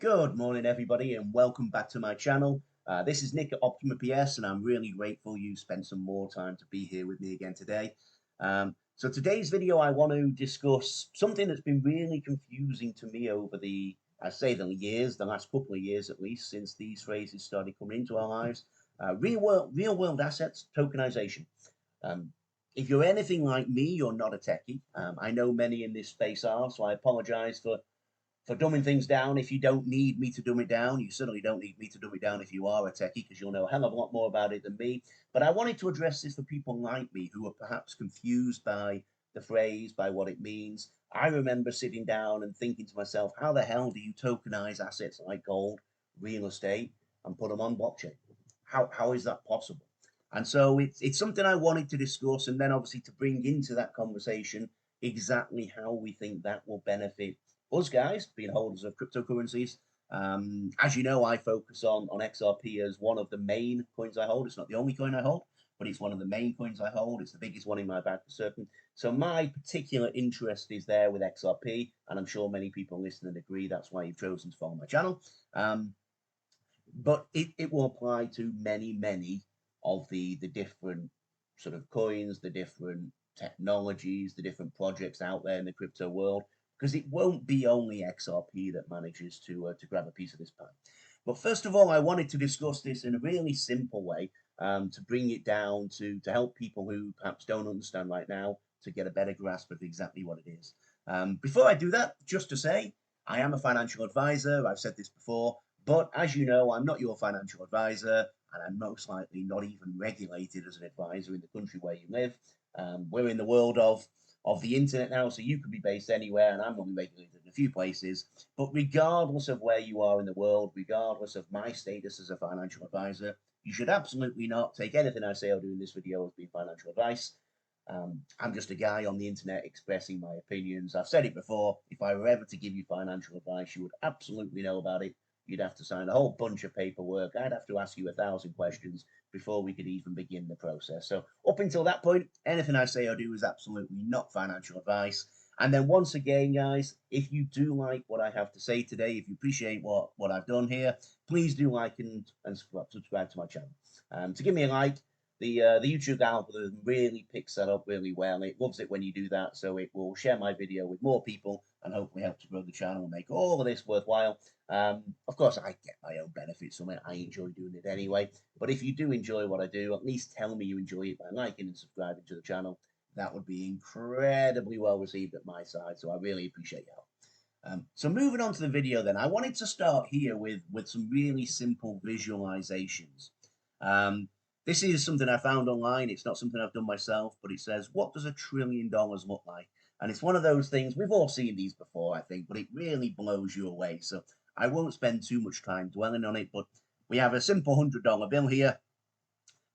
Good morning, everybody, and welcome back to my channel. This is Nick at Optima PS, and I'm really grateful you spent some more time to be here with me again today. So today's video, I want to discuss something that's been really confusing to me over the last couple of years at least, since these phrases started coming into our lives. Real world assets, tokenization. Um, if you're anything like me, you're not a techie. I know many in this space are, so I apologize for dumbing things down. If you don't need me to dumb it down, you certainly don't need me to dumb it down if you are a techie, because you'll know a hell of a lot more about it than me. But I wanted to address this for people like me who are perhaps confused by the phrase, by what it means. I remember sitting down and thinking to myself, how the hell do you tokenize assets like gold, real estate, and put them on blockchain? How is that possible? And so it's something I wanted to discuss, and then obviously to bring into that conversation exactly how we think that will benefit us guys being holders of cryptocurrencies. As you know, I focus on XRP as one of the main coins I hold. It's not the only coin I hold, but it's one of the main coins I hold. It's the biggest one in my bag for certain. So my particular interest is there with XRP, and I'm sure many people listening agree. That's why you've chosen to follow my channel. But it will apply to many of the different sort of coins, the different technologies, the different projects out there in the crypto world, because it won't be only XRP that manages to grab a piece of this pie. But first of all, I wanted to discuss this in a really simple way, to bring it down to help people who perhaps don't understand right now to get a better grasp of exactly what it is. Before I do that, just to say, I am a financial advisor. I've said this before. But as you know, I'm not your financial advisor, and I'm most likely not even regulated as an advisor in the country where you live. We're in the world of the internet now, so you could be based anywhere, and I'm only regulated in a few places. But regardless of where you are in the world, regardless of my status as a financial advisor, you should absolutely not take anything I say or do in this video as being financial advice. I'm just a guy on the internet expressing my opinions. I've said it before. If I were ever to give you financial advice, you would absolutely know about it. You'd have to sign a whole bunch of paperwork. I'd have to ask you 1,000 questions before we could even begin the process. So up until that point, anything I say or do is absolutely not financial advice. And then once again, guys, if you do like what I have to say today, if you appreciate what I've done here, please do like and subscribe to my channel. To give me a like, the YouTube algorithm really picks that up really well. It loves it when you do that, so it will share my video with more people and hopefully help to grow the channel and make all of this worthwhile. Of course, I get my own benefits from it. I enjoy doing it anyway. But if you do enjoy what I do, at least tell me you enjoy it by liking and subscribing to the channel. That would be incredibly well received at my side, so I really appreciate your help. So moving on to the video then, I wanted to start here with some really simple visualizations. This is something I found online. It's not something I've done myself, but it says, what does $1 trillion look like? And it's one of those things, we've all seen these before, I think, but it really blows you away. So I won't spend too much time dwelling on it, but we have a simple $100 bill here.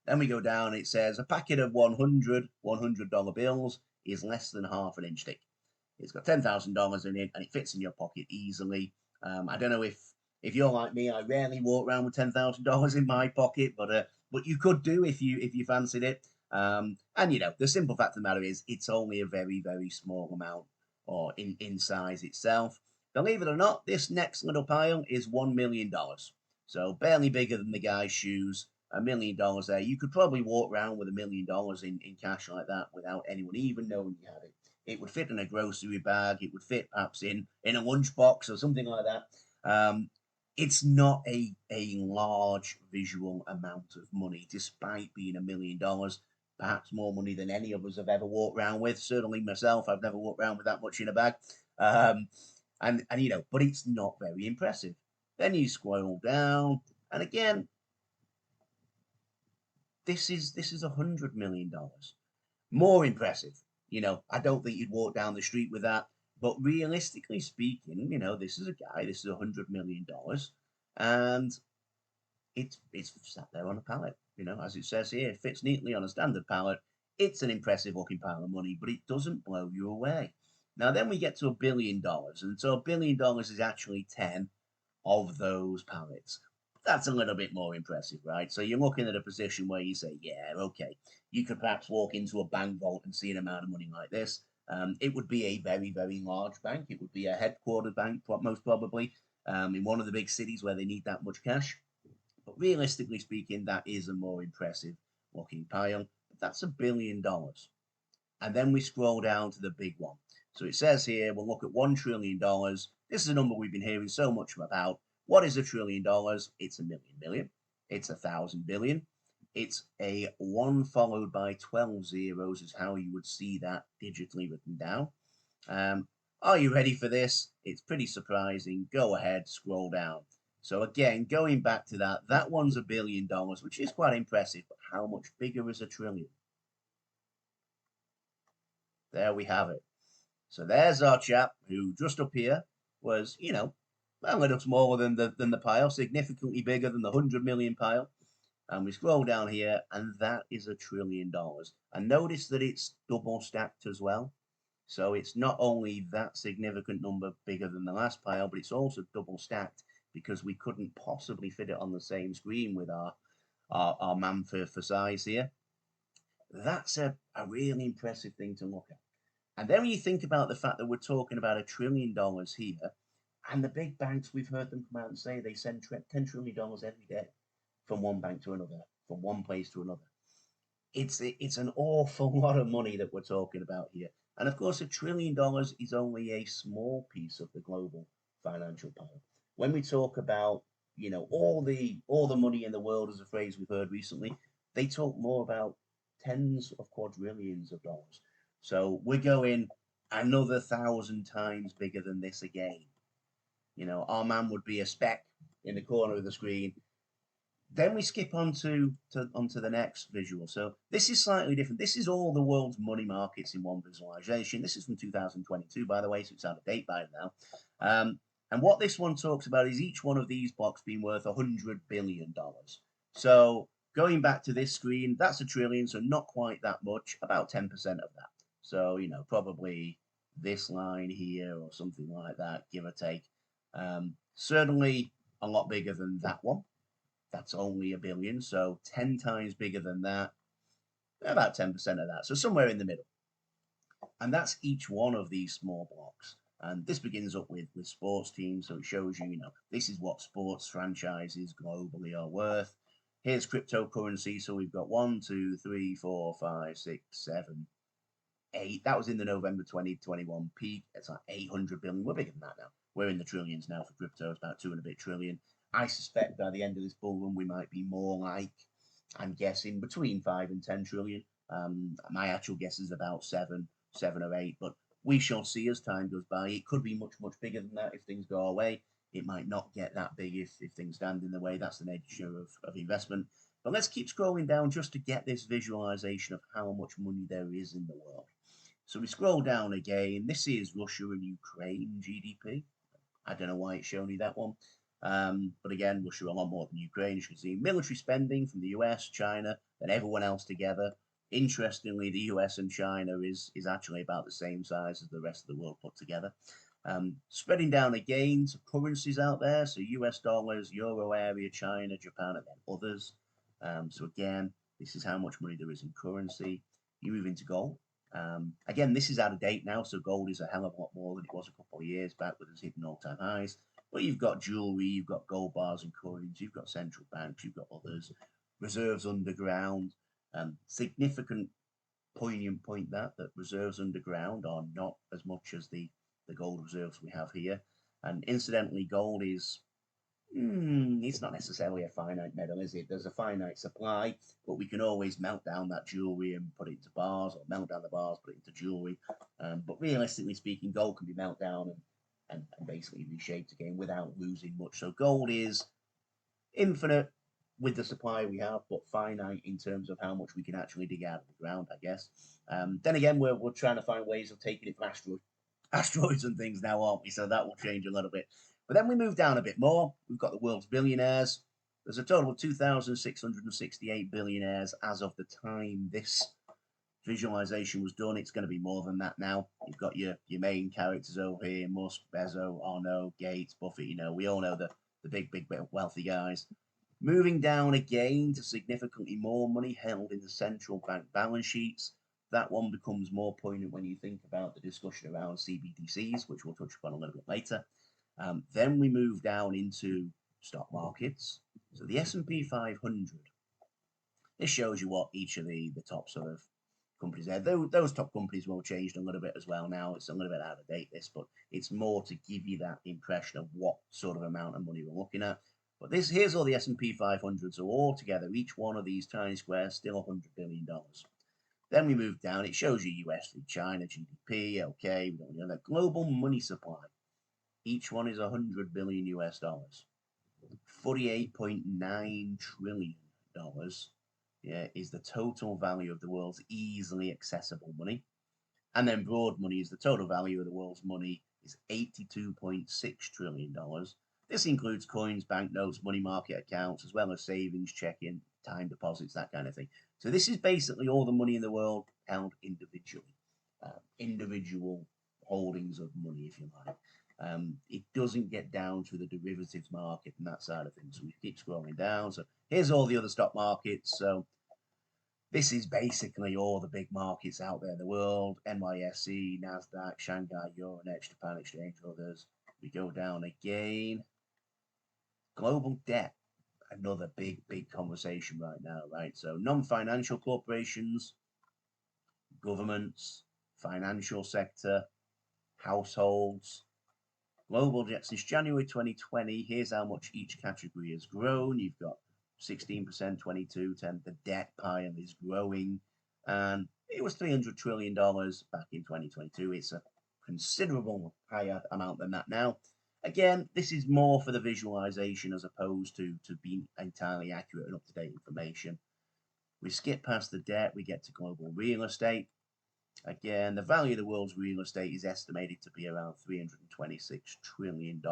Then we go down, it says a packet of 100 $100 bills is less than half an inch thick. It's got $10,000 in it, and it fits in your pocket easily. I don't know if you're like me. I rarely walk around with $10,000 in my pocket, but you could do if you fancied it. And you know, the simple fact of the matter is, it's only a very small amount, or in size itself. Believe it or not, this next little pile is $1 million. So barely bigger than the guy's shoes. $1 million there. You could probably walk around with $1 million in cash like that without anyone even knowing you had it. It would fit in a grocery bag. It would fit perhaps in a lunchbox or something like that. It's not a large visual amount of money, despite being $1 million, perhaps more money than any of us have ever walked around with. Certainly myself, I've never walked around with that much in a bag. And you know, but it's not very impressive. Then you scroll down, and again, this is $100 million. More impressive. You know, I don't think you'd walk down the street with that. But realistically speaking, you know, this is a guy, this is $100 million, and it's sat there on a pallet. You know, as it says here, it fits neatly on a standard pallet. It's an impressive looking pile of money, but it doesn't blow you away. Now, then we get to $1 billion, and so $1 billion is actually 10 of those pallets. That's a little bit more impressive, right? So you're looking at a position where you say, yeah, okay, you could perhaps walk into a bank vault and see an amount of money like this. It would be a very large bank. It would be a headquartered bank, most probably. in one of the big cities where they need that much cash. But realistically speaking, that is a more impressive looking pile. But that's $1 billion. And then we scroll down to the big one. So it says here, we'll look at $1 trillion. This is a number we've been hearing so much about. What is $1 trillion? It's a million billion. It's 1,000 billion. It's a 1 followed by 12 zeros is how you would see that digitally written down. Are you ready for this? It's pretty surprising. Go ahead, scroll down. So again, going back to that one's $1 billion, which is quite impressive. But how much bigger is a trillion? There we have it. So there's our chap who just up here was, a little smaller than the pile, significantly bigger than the 100 million pile. And we scroll down here, and that is $1 trillion. And notice that it's double stacked as well. So it's not only that significant number bigger than the last pile, but it's also double stacked because we couldn't possibly fit it on the same screen with our man for size here. That's a really impressive thing to look at. And then when you think about the fact that we're talking about $1 trillion here, and the big banks, we've heard them come out and say they send $10 trillion every day from one bank to another, from one place to another. It's an awful lot of money that we're talking about here. And of course, $1 trillion is only a small piece of the global financial pile. When we talk about, all the money in the world, is a phrase we've heard recently, they talk more about tens of quadrillions of dollars. So we're going another 1,000 times bigger than this again. Our man would be a speck in the corner of the screen. Then we skip onto the next visual. So this is slightly different. This is all the world's money markets in one visualization. This is from 2022, by the way, so it's out of date by now. And what this one talks about is each one of these blocks being worth $100 billion. So going back to this screen, that's $1 trillion, so not quite that much, about 10% of that. So, probably this line here or something like that, give or take. Certainly a lot bigger than that one. That's only $1 billion, so 10 times bigger than that, about 10% of that. So somewhere in the middle. And that's each one of these small blocks. And this begins up with sports teams, so it shows you, this is what sports franchises globally are worth. Here's cryptocurrency, so we've got 1, 2, 3, 4, 5, 6, 7, 8. That was in the November 2021 peak. It's like 800 billion. We're bigger than that now. We're in the trillions now for crypto. It's about 2 and a bit trillion. I suspect by the end of this bull run, we might be more like, I'm guessing, between 5 and 10 trillion. My actual guess is about 7 or 8, but we shall see as time goes by. It could be much, much bigger than that if things go our way. It might not get that big if things stand in the way. That's the nature of investment. But let's keep scrolling down just to get this visualization of how much money there is in the world. So we scroll down again. This is Russia and Ukraine GDP. I don't know why it's showing you that one. But again, Russia a lot more than Ukraine. As you can see, military spending from the US, China, and everyone else together. Interestingly, the US and China is actually about the same size as the rest of the world put together. Spreading down again to currencies out there. So US dollars, Euro area, China, Japan, and then others. So again, this is how much money there is in currency. You move into gold. Again, this is out of date now, so gold is a hell of a lot more than it was a couple of years back with us hitting all-time highs. But you've got jewelry, you've got gold bars and coins, you've got central banks, you've got others, reserves underground. Significant poignant point that reserves underground are not as much as the gold reserves we have here. And incidentally, gold is it's not necessarily a finite metal, is it? There's a finite supply, but we can always melt down that jewelry and put it into bars, or melt down the bars, put it into jewelry. But realistically speaking, gold can be melted down and basically reshaped again without losing much. So gold is infinite with the supply we have, but finite in terms of how much we can actually dig out of the ground, I guess. Then again, we're trying to find ways of taking it from asteroids and things now, aren't we? So that will change a little bit. But then we move down a bit more. We've got the world's billionaires. There's a total of 2,668 billionaires as of the time this visualization was done. It's going to be more than that now. You've got your main characters over here: Musk, Bezos, Arnault, Gates, Buffett. We all know the big wealthy guys. Moving down again to significantly more money held in the central bank balance sheets. That one becomes more poignant when you think about the discussion around CBDCs, which we'll touch upon a little bit later. Then we move down into stock markets. So the S&P 500. This shows you what each of the top sort of companies there. Those top companies will change a little bit as well now. It's a little bit out of date, this, but it's more to give you that impression of what sort of amount of money we're looking at. But here's all the S&P 500. So all together, each one of these tiny squares, still $100 billion. Then we move down. It shows you US through China, GDP. Okay, we don't know that. Global money supply. Each one is $100 billion US dollars. $48.9 trillion. Yeah, is the total value of the world's easily accessible money. And then broad money is the total value of the world's money is $82.6 trillion. This includes coins, banknotes, money market accounts, as well as savings, checking, time deposits, that kind of thing. So this is basically all the money in the world held individually. Individual holdings of money, if you like. It doesn't get down to the derivatives market and that side of things. So we keep scrolling down. So here's all the other stock markets. So this is basically all the big markets out there in the world: NYSE, NASDAQ, Shanghai, Euronext, Japan Exchange, others. We go down again. Global debt, another big conversation right now, right? So non-financial corporations, governments, financial sector, households. Global debt since January 2020, here's how much each category has grown. You've got 16%, 22, 10. The debt pile is growing, and it was $300 trillion back in 2022. It's a considerable higher amount than that now. Again, this is more for the visualization as opposed to being entirely accurate and up-to-date information. We skip past the debt, we get to global real estate. Again, the value of the world's real estate is estimated to be around $326 trillion.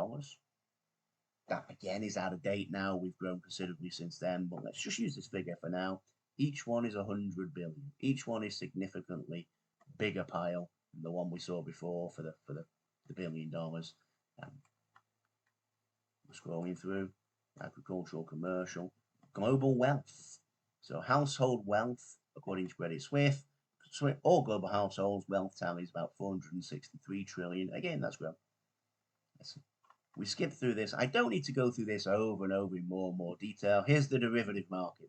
That again is out of date now. We've grown considerably since then, but let's just use this figure for now. Each one is 100 billion. Each one is significantly bigger pile than the one we saw before for the $1 billion. We're scrolling through agricultural, commercial, global wealth. So household wealth, according to Credit Suisse, all global households wealth tally is about 463 trillion. Again, that's grown. We skip through this. I don't need to go through this over and over in more and more detail. Here's the derivative market.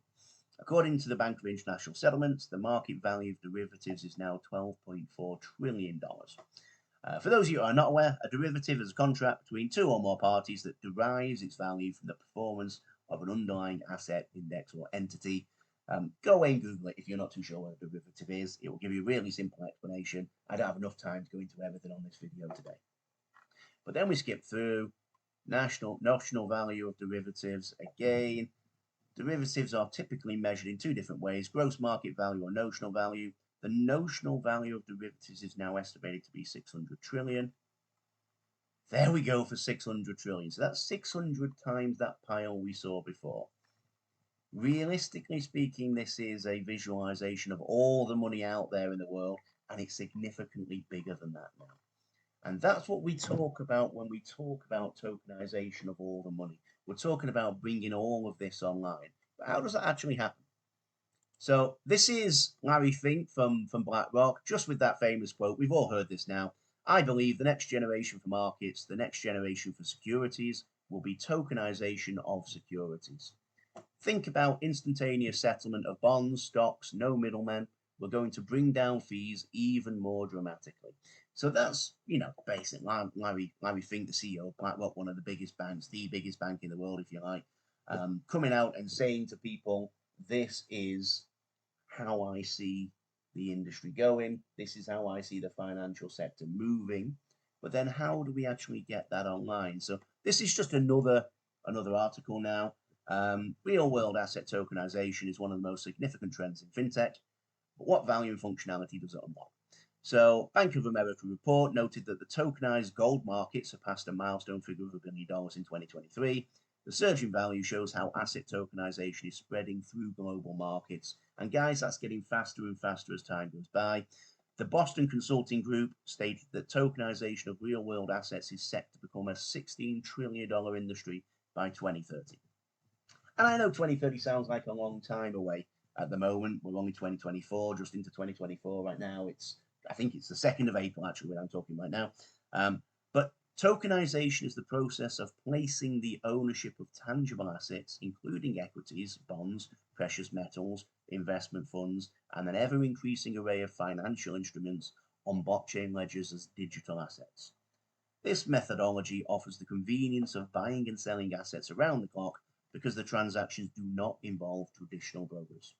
According to the Bank of International Settlements, the market value of derivatives is now $12.4 trillion. For those of you who are not aware, a derivative is a contract between two or more parties that derives its value from the performance of an underlying asset, index, or entity. Go away and Google it if you're not too sure what a derivative is. It will give you a really simple explanation. I don't have enough time to go into everything on this video today. But then we skip through notional value of derivatives. Again, derivatives are typically measured in two different ways: gross market value or notional value. The notional value of derivatives is now estimated to be 600 trillion. There we go for 600 trillion. So that's 600 times that pile we saw before. Realistically speaking, this is a visualization of all the money out there in the world, and it's significantly bigger than that now. And that's what we talk about when we talk about tokenization of all the money. We're talking about bringing all of this online. But how does that actually happen? So this is Larry Fink from BlackRock, just with that famous quote. We've all heard this now. I believe the next generation for markets, the next generation for securities, will be tokenization of securities. Think about instantaneous settlement of bonds, stocks, no middlemen. We're going to bring down fees even more dramatically. So that's, basically Larry Fink, the CEO of BlackRock, one of the biggest banks, the biggest bank in the world, if you like, coming out and saying to people, this is how I see the industry going. This is how I see the financial sector moving. But then how do we actually get that online? So this is just another article now. Real world asset tokenization is one of the most significant trends in fintech. But what value and functionality does it unlock? So Bank of America report noted that the tokenized gold market surpassed a milestone figure of $1 billion in 2023. The surge in value shows how asset tokenization is spreading through global markets. And guys, that's getting faster and faster as time goes by. The Boston Consulting Group stated that tokenization of real-world assets is set to become a $16 trillion industry by 2030. And I know 2030 sounds like a long time away at the moment. We're only 2024, just into 2024 right now. I think it's the 2nd of April, actually, when I'm talking right now. But Tokenization is the process of placing the ownership of tangible assets, including equities, bonds, precious metals, investment funds, and an ever-increasing array of financial instruments on blockchain ledgers as digital assets. This methodology offers the convenience of buying and selling assets around the clock because the transactions do not involve traditional brokers.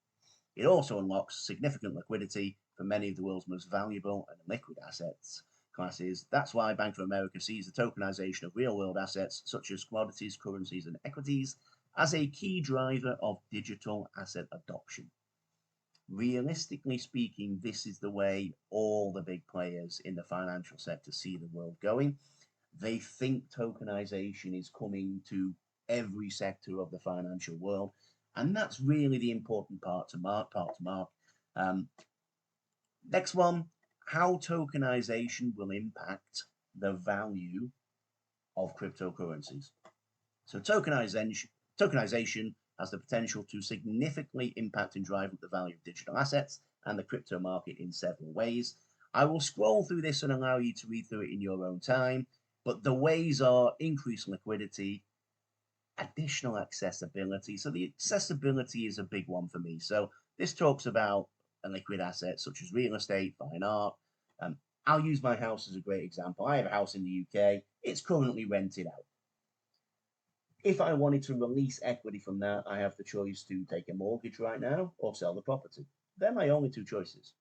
It also unlocks significant liquidity for many of the world's most valuable and liquid assets classes. That's why Bank of America sees the tokenization of real-world assets such as commodities, currencies, and equities as a key driver of digital asset adoption. Realistically speaking, this is the way all the big players in the financial sector see the world going. They think tokenization is coming to every sector of the financial world, and that's really the important part to mark. Next one, how tokenization will impact the value of cryptocurrencies. So tokenization has the potential to significantly impact and drive up the value of digital assets and the crypto market in several ways. I will scroll through this and allow you to read through it in your own time, but the ways are increased liquidity, additional accessibility. So the accessibility is a big one for me. So this talks about a liquid asset such as real estate, fine art. I'll use my house as a great example. I have a house in the UK. It's currently rented out. If I wanted to release equity from that, I have the choice to take a mortgage right now or sell the property. They're my only two choices.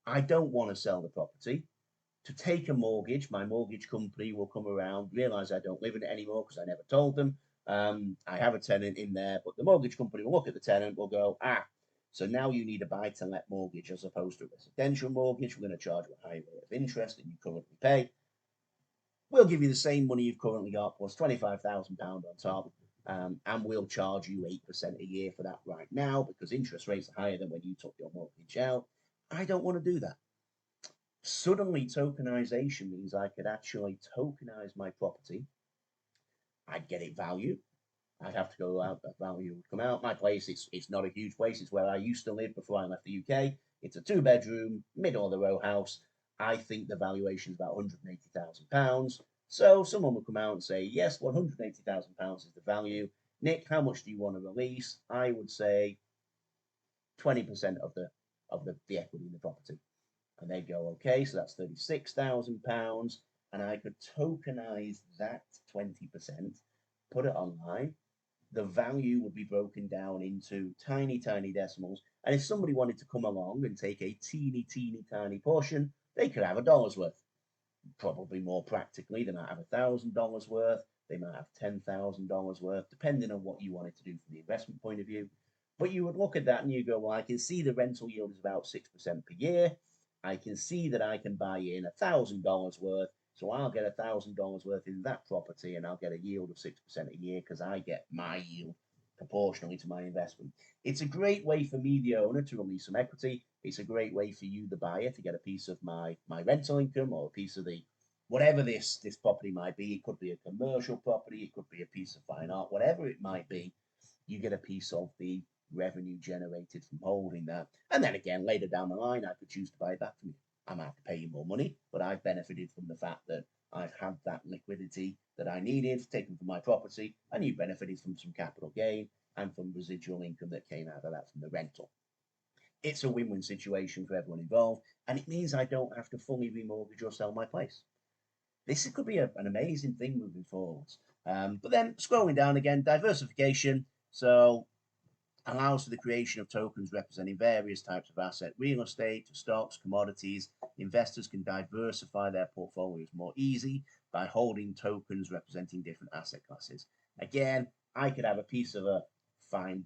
I don't want to sell the property. To take a mortgage, my mortgage company will come around, realize I don't live in it anymore because I never told them. I have a tenant in there, but the mortgage company will look at the tenant, will go, so now you need a buy-to-let mortgage as opposed to a residential mortgage. We're going to charge you a higher rate of interest than you currently pay. We'll give you the same money you've currently got plus £25,000 on top, and we'll charge you 8% a year for that right now because interest rates are higher than when you took your mortgage out. I don't want to do that. Suddenly, tokenization means I could actually tokenize my property. I'd get it valued. I'd have to go out, that value would come out. My place, it's not a huge place. It's where I used to live before I left the UK. It's a 2-bedroom, middle of the row house. I think the valuation is about £180,000. So someone would come out and say, yes, £180,000 is the value. Nick, how much do you want to release? I would say 20% of the equity in the property. And they'd go, okay, so that's £36,000. And I could tokenize that 20%, put it online. The value would be broken down into tiny, tiny decimals. And if somebody wanted to come along and take a teeny, teeny, tiny portion, they could have $1 worth. Probably more practically, they might have $1,000 worth. They might have $10,000 worth, depending on what you wanted to do from the investment point of view. But you would look at that and you go, well, I can see the rental yield is about 6% per year. I can see that I can buy in $1,000 worth. So I'll get $1,000 worth in that property and I'll get a yield of 6% a year because I get my yield proportionally to my investment. It's a great way for me, the owner, to release some equity. It's a great way for you, the buyer, to get a piece of my rental income or a piece of the, whatever this property might be. It could be a commercial property. It could be a piece of fine art, whatever it might be. You get a piece of the revenue generated from holding that. And then again, later down the line, I could choose to buy it back from you. I might have to pay you more money, but I've benefited from the fact that I've had that liquidity that I needed taken from my property, and you benefited from some capital gain and from residual income that came out of that from the rental. It's a win-win situation for everyone involved, and it means I don't have to fully remortgage or sell my place. This could be an amazing thing moving forward. But then scrolling down again, diversification. So allows for the creation of tokens representing various types of asset, real estate, stocks, commodities. Investors can diversify their portfolios more easily by holding tokens representing different asset classes. Again, I could have a piece of a fine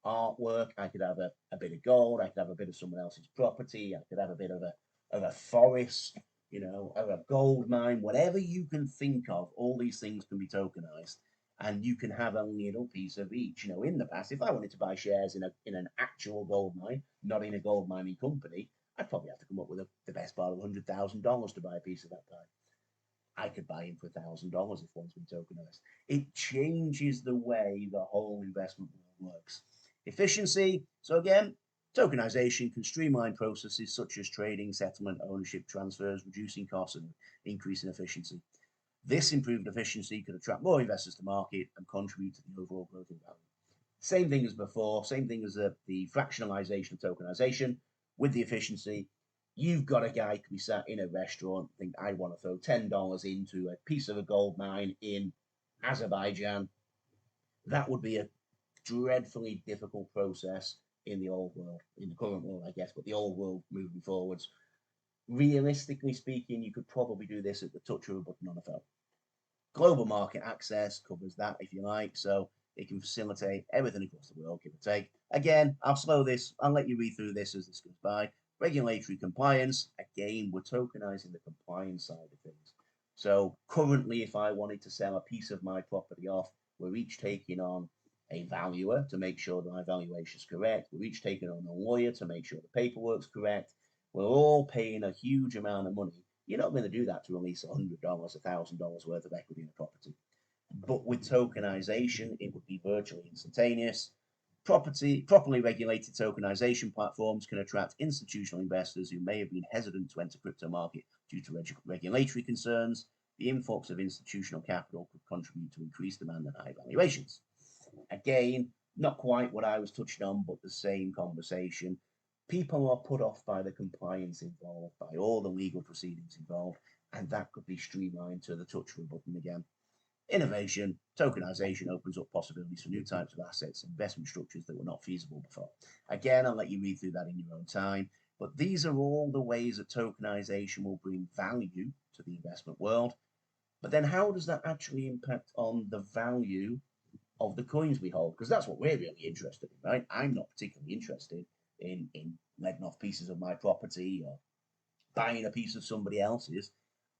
artwork, I could have a bit of gold, I could have a bit of someone else's property, I could have a bit of a forest, or a gold mine, whatever you can think of, all these things can be tokenized. And you can have a little piece of each. In the past, if I wanted to buy shares in an actual gold mine, not in a gold mining company, I'd probably have to come up with the best part of $100,000 to buy a piece of that pie. I could buy in for $1,000 if one's been tokenized. It changes the way the whole investment world works. Efficiency. So again, tokenization can streamline processes such as trading, settlement, ownership transfers, reducing costs and increasing efficiency. This improved efficiency could attract more investors to market and contribute to the overall growth in value. Same thing as before, same thing as the fractionalization of tokenization with the efficiency. You've got a guy could be sat in a restaurant, think I want to throw $10 into a piece of a gold mine in Azerbaijan. That would be a dreadfully difficult process in the old world, in the current world, I guess, but the old world moving forwards. Realistically speaking, you could probably do this at the touch of a button on a phone. Global market access covers that, if you like, so it can facilitate everything across the world, give or take. Again, I'll slow this, I'll let you read through this as this goes by. Regulatory compliance, again, we're tokenizing the compliance side of things. So currently, if I wanted to sell a piece of my property off, we're each taking on a valuer to make sure that my valuation is correct. We're each taking on a lawyer to make sure the paperwork's correct. We're all paying a huge amount of money. You're not going to do that to release $100, $1,000 worth of equity in a property. But with tokenization, it would be virtually instantaneous. Properly regulated tokenization platforms can attract institutional investors who may have been hesitant to enter crypto market due to regulatory concerns. The influx of institutional capital could contribute to increased demand and high valuations. Again, not quite what I was touching on, but the same conversation. People are put off by the compliance involved, by all the legal proceedings involved, and that could be streamlined to the touch of a button again. Innovation, tokenization opens up possibilities for new types of assets, investment structures that were not feasible before. Again, I'll let you read through that in your own time, but these are all the ways that tokenization will bring value to the investment world. But then how does that actually impact on the value of the coins we hold? Because that's what we're really interested in, right? I'm not particularly interested in letting off pieces of my property or buying a piece of somebody else's.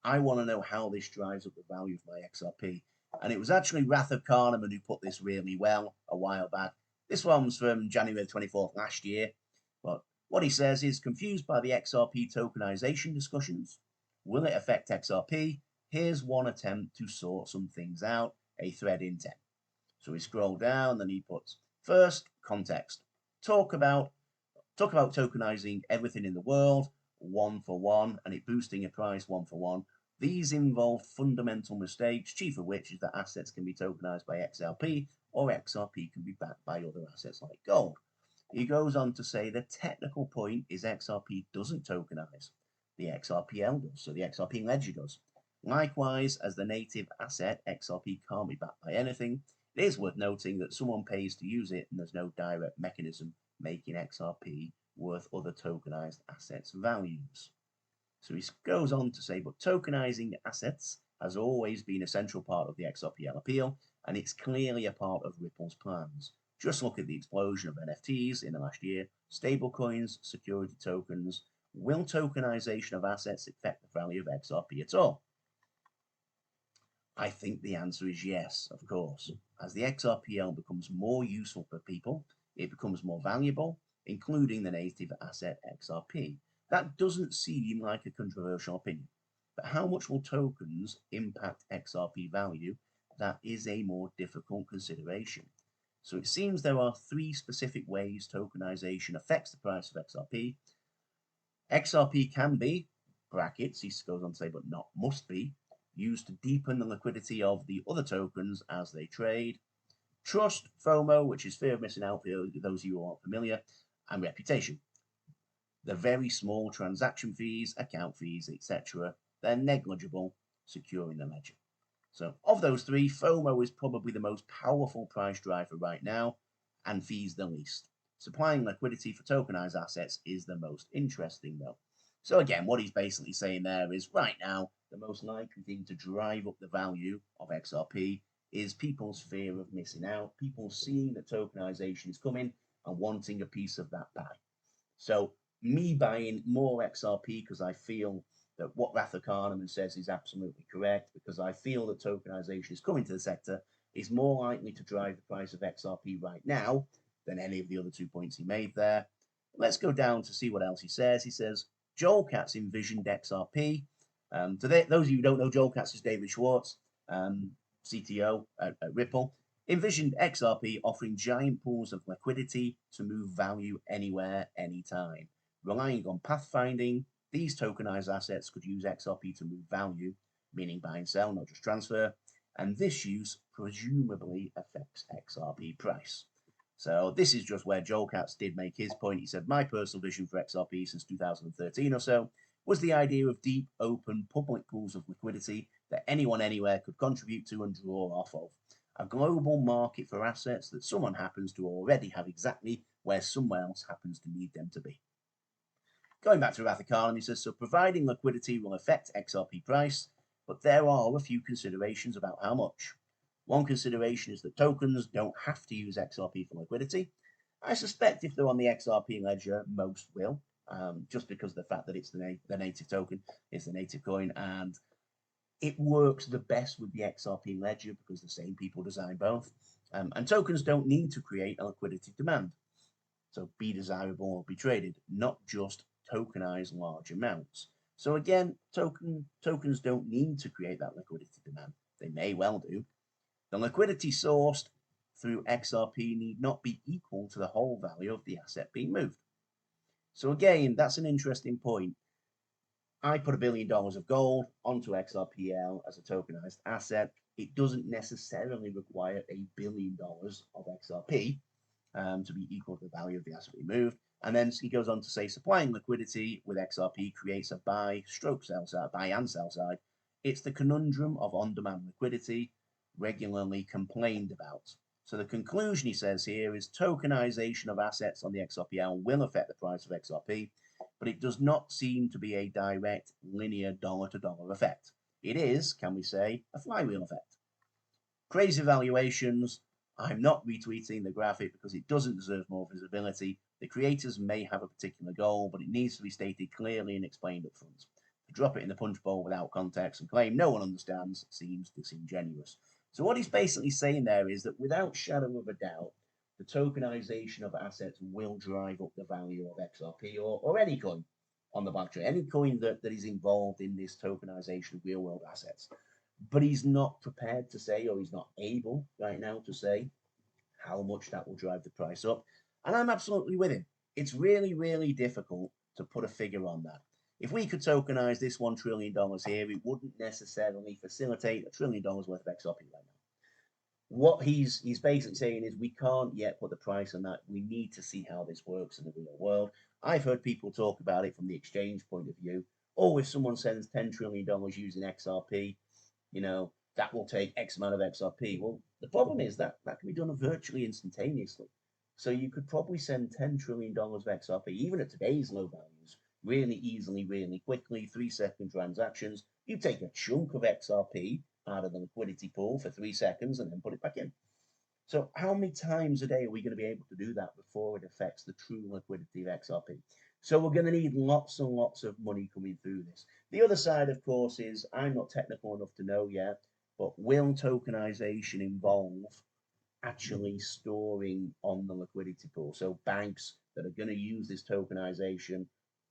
I want to know how this drives up the value of my XRP. And it was actually Rather Kahneman who put this really well a while back. This one's from January 24th last year. But what he says is, confused by the XRP tokenization discussions. Will it affect XRP? Here's one attempt to sort some things out, a thread in 10. So we scroll down, then he puts, first, context. Talk about tokenizing everything in the world, one for one, and it boosting a price one for one. These involve fundamental mistakes, chief of which is that assets can be tokenized by XRP, or XRP can be backed by other assets like gold. He goes on to say the technical point is XRP doesn't tokenize. The XRPL does, so the XRP ledger does. Likewise, as the native asset, XRP can't be backed by anything. It is worth noting that someone pays to use it and there's no direct mechanism making XRP worth other tokenized assets' values. So he goes on to say, but tokenizing assets has always been a central part of the XRPL appeal, and it's clearly a part of Ripple's plans. Just look at the explosion of NFTs in the last year, stablecoins, security tokens. Will tokenization of assets affect the value of XRP at all? I think the answer is yes, of course. As the XRPL becomes more useful for people, it becomes more valuable, including the native asset XRP. That doesn't seem like a controversial opinion, but how much will tokens impact XRP value? That is a more difficult consideration. So it seems there are three specific ways tokenization affects the price of XRP. XRP can be, brackets, he goes on to say, but not must be, used to deepen the liquidity of the other tokens as they trade. Trust, FOMO, which is fear of missing out for those of you who aren't familiar, and reputation. The very small transaction fees, account fees, etc., they're negligible, securing the ledger. So of those three, FOMO is probably the most powerful price driver right now, and fees the least. Supplying liquidity for tokenized assets is the most interesting though. So again, what he's basically saying there is right now, the most likely thing to drive up the value of XRP is people's fear of missing out, people seeing that tokenization is coming and wanting a piece of that pie. So me buying more XRP because I feel that what Rather Kahneman says is absolutely correct, because I feel that tokenization is coming to the sector, is more likely to drive the price of XRP right now than any of the other 2 points he made there. Let's go down to see what else he says. He says, Joel Katz envisioned XRP. Those of you who don't know, Joel Katz is David Schwartz, CTO at Ripple, envisioned XRP offering giant pools of liquidity to move value anywhere, anytime. Relying on pathfinding, these tokenized assets could use XRP to move value meaning buy and sell, not just transfer. And this use presumably affects XRP price. So this is just where Joel Katz did make his point. He said, my personal vision for XRP since 2013 or so was the idea of deep, open, public pools of liquidity that anyone anywhere could contribute to and draw off of. A global market for assets that someone happens to already have exactly where someone else happens to need them to be. Going back to Rathikaran, he says, so providing liquidity will affect XRP price, but there are a few considerations about how much. One consideration is that tokens don't have to use XRP for liquidity. I suspect if they're on the XRP ledger, most will, just because of the fact that it's the native token, it's the native coin, and it works the best with the XRP ledger because the same people design both. And tokens don't need to create a liquidity demand. So be desirable or be traded, not just tokenize large amounts. So again, tokens don't need to create that liquidity demand. They may well do. The liquidity sourced through XRP need not be equal to the whole value of the asset being moved. So again, that's an interesting point. I put $1 billion of gold onto XRPL as a tokenized asset. It doesn't necessarily require $1 billion of XRP to be equal to the value of the asset we moved. And then he goes on to say, supplying liquidity with XRP creates a buy and sell side. It's the conundrum of on-demand liquidity, regularly complained about. So the conclusion he says here is tokenization of assets on the XRPL will affect the price of XRP, but it does not seem to be a direct linear dollar-to-dollar effect. It is, can we say, a flywheel effect. Crazy valuations. I'm not retweeting the graphic because it doesn't deserve more visibility. The creators may have a particular goal, but it needs to be stated clearly and explained up front. To drop it in the punch bowl without context and claim no one understands seems disingenuous. So what he's basically saying there is that without shadow of a doubt, the tokenization of assets will drive up the value of XRP or any coin on the blockchain, any coin that is involved in this tokenization of real world assets. But he's not prepared to say, or he's not able right now to say how much that will drive the price up. And I'm absolutely with him. It's really, really difficult to put a figure on that. If we could tokenize this $1 trillion here, it wouldn't necessarily facilitate $1 trillion worth of XRP right now. What he's basically saying is we can't yet put the price on that. We need to see how this works in the real world. I've heard people talk about it from the exchange point of view. Oh, if someone sends $10 trillion using XRP, that will take X amount of XRP. Well, the problem is that can be done virtually instantaneously. So you could probably send $10 trillion of XRP, even at today's low values, really easily, really quickly, 3-second transactions. You take a chunk of XRP out of the liquidity pool for 3 seconds and then put it back in. So how many times a day are we going to be able to do that before it affects the true liquidity of XRP? So we're going to need lots and lots of money coming through this. The other side, of course, is I'm not technical enough to know yet, but will tokenization involve actually storing on the liquidity pool? So banks that are going to use this tokenization,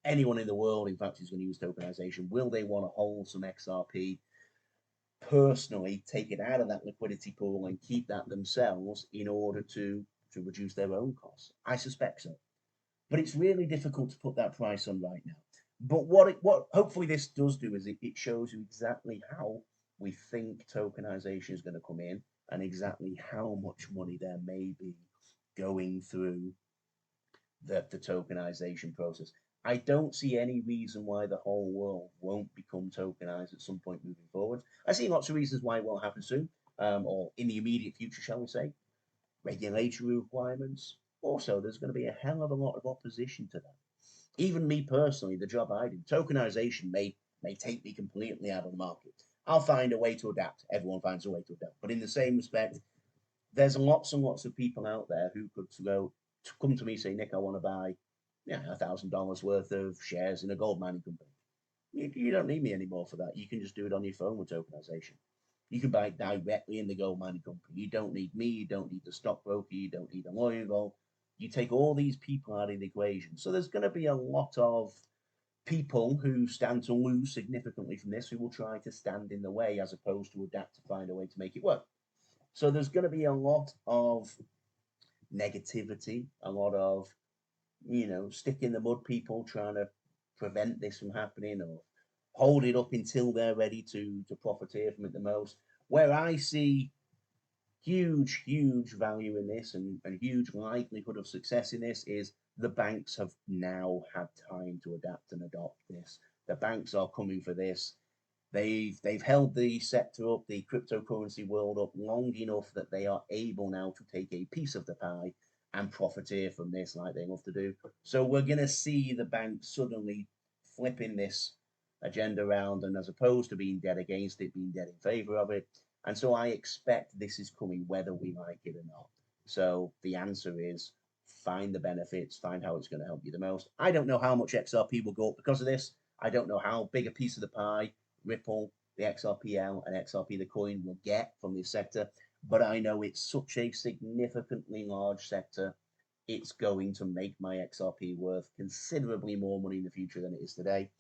anyone in the world, in fact, is going to use tokenization, will they want to hold some XRP, personally take it out of that liquidity pool and keep that themselves in order to reduce their own costs? I suspect so. But it's really difficult to put that price on right now. But what hopefully this does do is it shows you exactly how we think tokenization is going to come in and exactly how much money there may be going through the tokenization process. I don't see any reason why the whole world won't become tokenized at some point moving forward. I see lots of reasons why it won't happen soon, or in the immediate future, shall we say. Regulatory requirements. Also, there's going to be a hell of a lot of opposition to that. Even me personally, the job I do, tokenization may take me completely out of the market. I'll find a way to adapt. Everyone finds a way to adapt. But in the same respect, there's lots and lots of people out there who could come to me and say, Nick, I want to buy $1,000 worth of shares in a gold mining company. You don't need me anymore for that. You can just do it on your phone with tokenization. You can buy it directly in the gold mining company. You don't need me. You don't need the stockbroker. You don't need a lawyer involved. You take all these people out of the equation. So there's going to be a lot of people who stand to lose significantly from this, who will try to stand in the way as opposed to adapt to find a way to make it work. So there's going to be a lot of negativity, a lot of, stick in the mud people trying to prevent this from happening or hold it up until they're ready to profiteer from it the most. Where I see huge value in this and huge likelihood of success in this is the banks have now had time to adapt and adopt this. The banks are coming for this. They've held the sector up, the cryptocurrency world up long enough that they are able now to take a piece of the pie and profiteer from this like they love to do. So we're going to see the banks suddenly flipping this agenda around, and as opposed to being dead against it, being dead in favor of it. And so I expect this is coming whether we like it or not. So the answer is find the benefits, find how it's going to help you the most. I don't know how much XRP will go up because of this. I don't know how big a piece of the pie Ripple, the XRPL, and XRP, the coin, will get from this sector. But I know it's such a significantly large sector. It's going to make my XRP worth considerably more money in the future than it is today.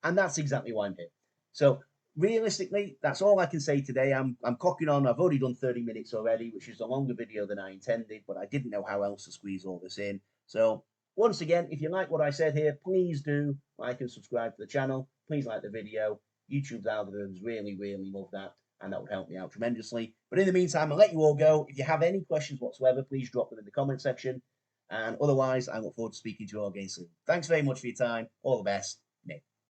And that's exactly why I'm here. So realistically, that's all I can say today. I'm clocking on. I've already done 30 minutes already, which is a longer video than I intended, but I didn't know how else to squeeze all this in. So once again, if you like what I said here, please do like and subscribe to the channel. Please like the video. YouTube's algorithms really love that, and that would help me out tremendously. But in the meantime, I'll let you all go. If you have any questions whatsoever, please drop them in the comment section. And otherwise, I look forward to speaking to you all again soon. Thanks very much for your time. All the best.